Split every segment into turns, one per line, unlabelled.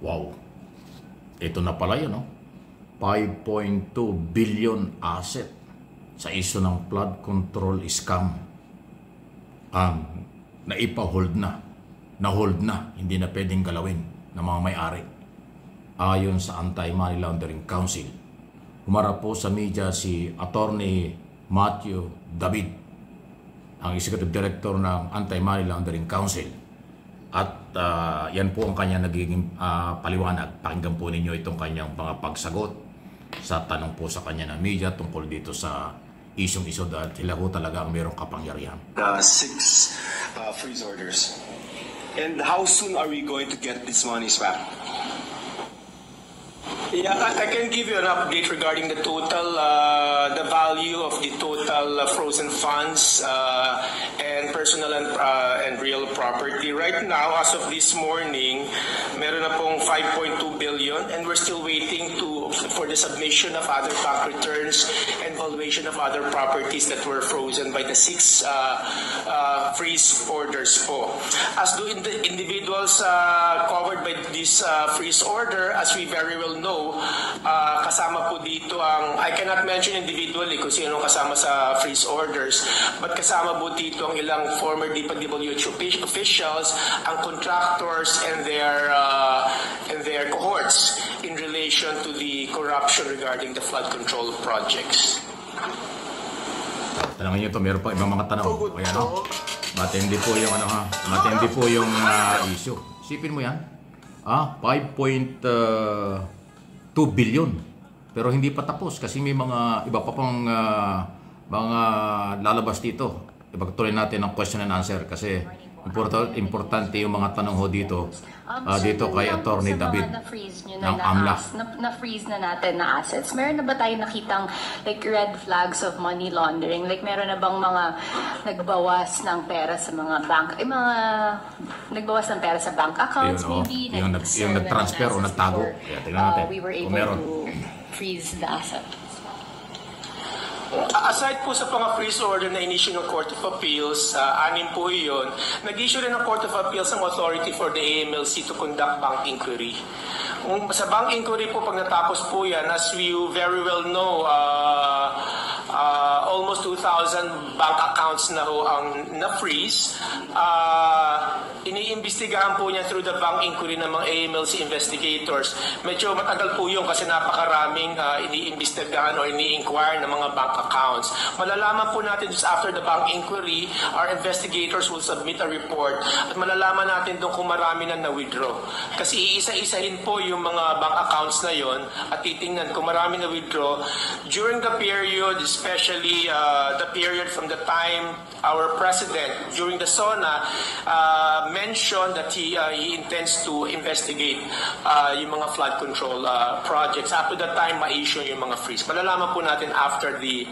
Wow. Ito na pala yun, no? 5.2 billion asset sa iso ng flood control scam ang naipa-hold na, na-hold na, hindi na pwedeng galawin ng mga may-ari. Ayon sa Anti-Money Laundering Council, humarap po sa media si Attorney Matthew David, ang Executive Director ng Anti-Money Laundering Council. At yan po ang kanya nagiging paliwanag. Pakinggan po ninyo itong kanyang mga pagsagot sa tanong po sa kanya ng media tungkol dito sa isyong-isyo dahil sila po talaga ang mayroong kapangyarihan.
6 freeze orders. And how soon are we going to get these monies back? Yeah, I can give you an update regarding the total, the value of the total frozen funds and personal and real property. Right now, as of this morning, meron na pong 5.2 billion and we're still waiting for the submission of other bank returns and valuation of other properties that were frozen by the 6 freeze orders po. As do the individuals covered by this freeze order, as we very well know, kasama po dito ang, I cannot mention individually kung sino kasama sa freeze orders, but kasama po dito ang ilang former DPWH officials, ang contractors and their cohorts in relation to the corruption regarding the flood control projects.
Tanongin nyo ito, meron pa ibang mga tanong. Kaya no, matindi po yung matindi po yung issue. Isipin mo yan, 5.2 billion. Pero hindi pa tapos kasi may mga iba pa pang mga lalabas dito. Ipagtuloy natin ang question and answer kasi importante yung mga tanong ho dito. Dito kay Attorney David ng AMLA.
Na-freeze na natin na assets. Meron na ba tayo nakitang like red flags of money laundering? Like meron na bang mga nagbawas ng pera sa mga bank? Nagbawas ng pera sa bank accounts maybe?
Yung nag-transfer o nagtago. Kaya tingnan natin.
We were able to freeze the asset.
Aside po sa mga freeze order na in-issue ng Court of Appeals, 6 po yun, nag-issue rin ng Court of Appeals ang authority for the AMLC to conduct bank inquiry. Sa bank inquiry po, pag natapos po yan, as you very well know, almost 2,000 bank accounts na ho ang na-freeze. Iniimbestigahan po niya through the bank inquiry ng mga AMLC investigators. Medyo matagal po yun kasi napakaraming iniimbestigahan o ini-inquire ng mga bank accounts. Malalaman po natin just after the bank inquiry, our investigators will submit a report at malalaman natin doon kung marami na na-withdraw. Kasi iisa-isahin po yung mga bank accounts na yon at titingnan kung marami na-withdraw during the period, especially the period from the time our President, during the SONA, mentioned that he intends to investigate yung mga flood control projects. Up to that time, ma-issue yung mga freeze. Malalaman po natin after the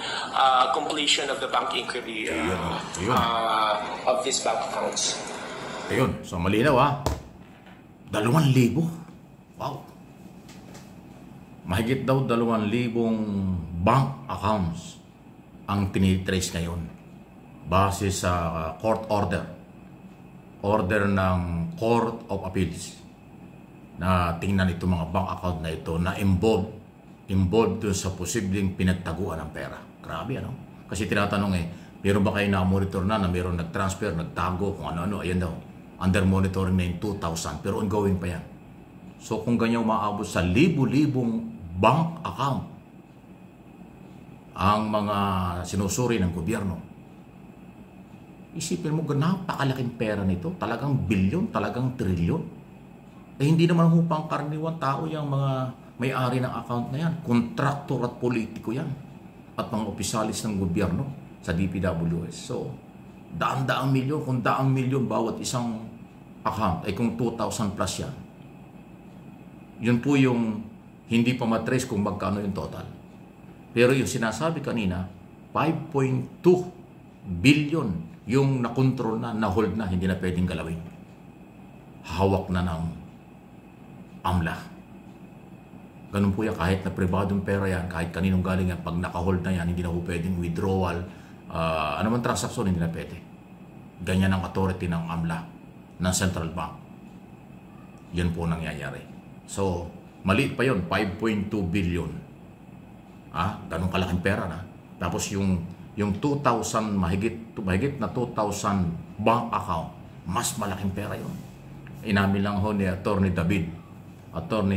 completion of the bank inquiry of these bank accounts.
Ayun, so malinaw 2,000. Wow. Mahigit daw 2,000 bank accounts ang tinitrace ngayon base sa court order ng Court of Appeals na tingnan itong mga bank account na ito na involved dun sa posibleng pinagtaguan ng pera. Grabe kasi tinatanong meron ba kayo na-monitor na meron nag-transfer, nagtago, kung ano-ano, ayan daw. Under monitoring na yung 2,000 pero ongoing pa yan. So kung ganyan umaabot sa libu-libong bank account ang mga sinusuri ng gobyerno, isipin mo, napakalaking pera nito. Talagang bilyon, talagang trilyon. Hindi naman hupang karaniwang tao yung mga may-ari ng account na yan. Kontraktor at politiko yan. At mga opisyalis ng gobyerno sa DPWH. So, daan-daang milyon, kung daang milyon bawat isang account, ay kung 2,000 plus yan. Yun po yung hindi pa matrace kung magkano yung total. Pero yung sinasabi kanina, 5.2 billion yung nakontrol na, na-hold na, hindi na pwedeng galawin. Hawak na ng AMLA. Ganun po yan, kahit na pribadong pera yan, kahit kaninong galing yan, pag naka-hold na yan, hindi na po pwedeng withdrawal, anumang transaksyon, hindi na pwede. Ganyan ang authority ng AMLA, ng Central Bank. Yan po nangyayari So, maliit pa yon, 5.2 billion. Ganun kalaking pera na. Tapos yung 2,000, mahigit na 2,000 bank account, mas malaking pera yon. Inamin lang ho ni Attorney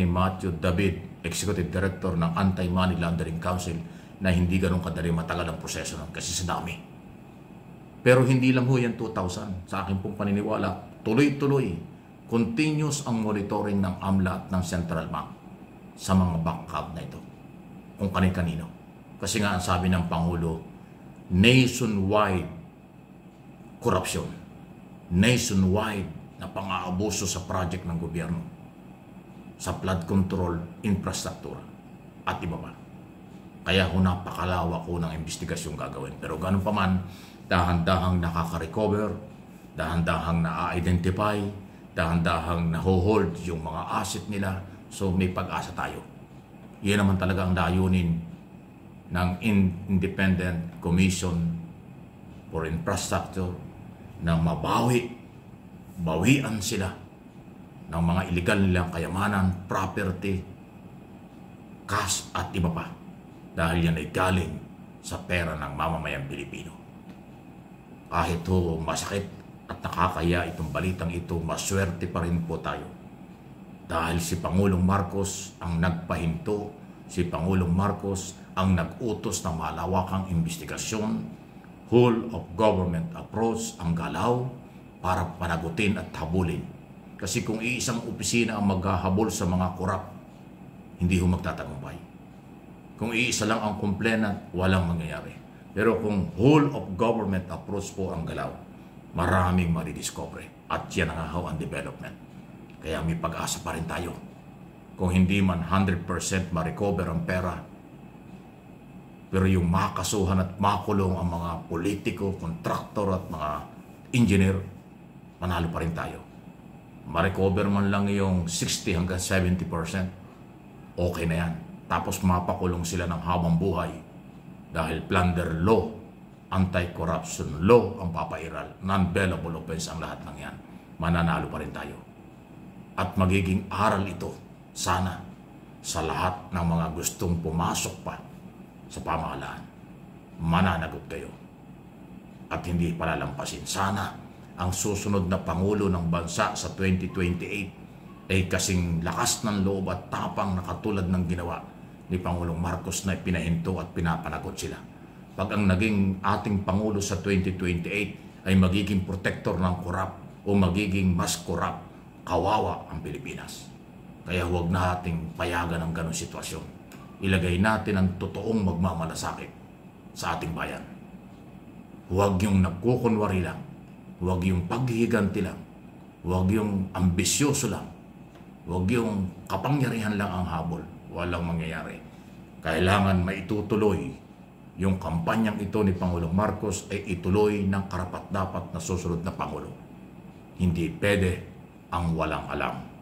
Matthew David, Executive Director ng Anti-Money Laundering Council, na hindi ganun kadali matagal ang proseso nun kasi sa dami. Pero hindi lang ho yan 2,000. Sa akin pong paniniwala, tuloy-tuloy, continuous ang monitoring ng AMLA at ng Central Bank sa mga bank account na ito. Kung kani-kanino. Kasi nga ang sabi ng Pangulo, nationwide corruption. Nationwide na pang-aabuso sa project ng gobyerno. Sa flood control, infrastructure, at iba pa. Kaya ho napakalawak ko ng investigasyong gagawin. Pero ganun pa man, dahan-dahang nakaka-recover, dahan-dahang na-identify, dahan-dahang na-hold yung mga asset nila. So may pag-asa tayo. Yan naman talaga ang layunin ng Independent Commission for Infrastructure na bawian sila ng mga illegal nilang kayamanan, property, cash at iba pa. Dahil yan ay galing sa pera ng mamamayang Pilipino. Kahit ho masakit at nakakaya itong balitang ito, maswerte pa rin po tayo. Dahil si Pangulong Marcos ang nagpahinto, si Pangulong Marcos ang nag-utos ng malawakang investigasyon, whole of government approach ang galaw para panagutin at habulin. Kasi kung iisang opisina ang maghahabol sa mga korap, hindi ho magtatagumpay. Kung iisa lang ang complainant, walang mangyayari. Pero kung whole of government approach po ang galaw, maraming maridiscover. At yan ang ang development. Kaya may pag-asa pa rin tayo. Kung hindi man 100% ma-recover ang pera, pero yung makasuhan at makulong ang mga politiko, kontraktor at mga engineer, manalo pa rin tayo. Ma-recover man lang yung 60 hanggang 70%, okay na yan. Tapos mapakulong sila ng habang buhay dahil plunder law, anti-corruption law ang papairal, non-bailable offense ang lahat ng yan. Mananalo pa rin tayo. At magiging aral ito, sana, sa lahat ng mga gustong pumasok pa sa pamahalaan. Mananagot kayo. At hindi palalampasin. Sana ang susunod na Pangulo ng bansa sa 2028 ay kasing lakas ng loob at tapang na katulad ng ginawa ni Pangulong Marcos na pinahinto at pinapanagot sila. Pag ang naging ating Pangulo sa 2028 ay magiging protector ng korap o magiging mas korap, kawawa ang Pilipinas. Kaya huwag nating payagan ang ganong sitwasyon. Ilagay natin ang totoong magmamalasakit sa ating bayan. Huwag yung nagkukunwari lang. Huwag yung paghihiganti lang. Huwag yung ambisyoso lang. Huwag yung kapangyarihan lang ang habol. Walang mangyayari. Kailangan maitutuloy yung kampanyang ito ni Pangulong Marcos ay ituloy ng karapat-dapat na susunod na Pangulo. Hindi pwede ang walang alam.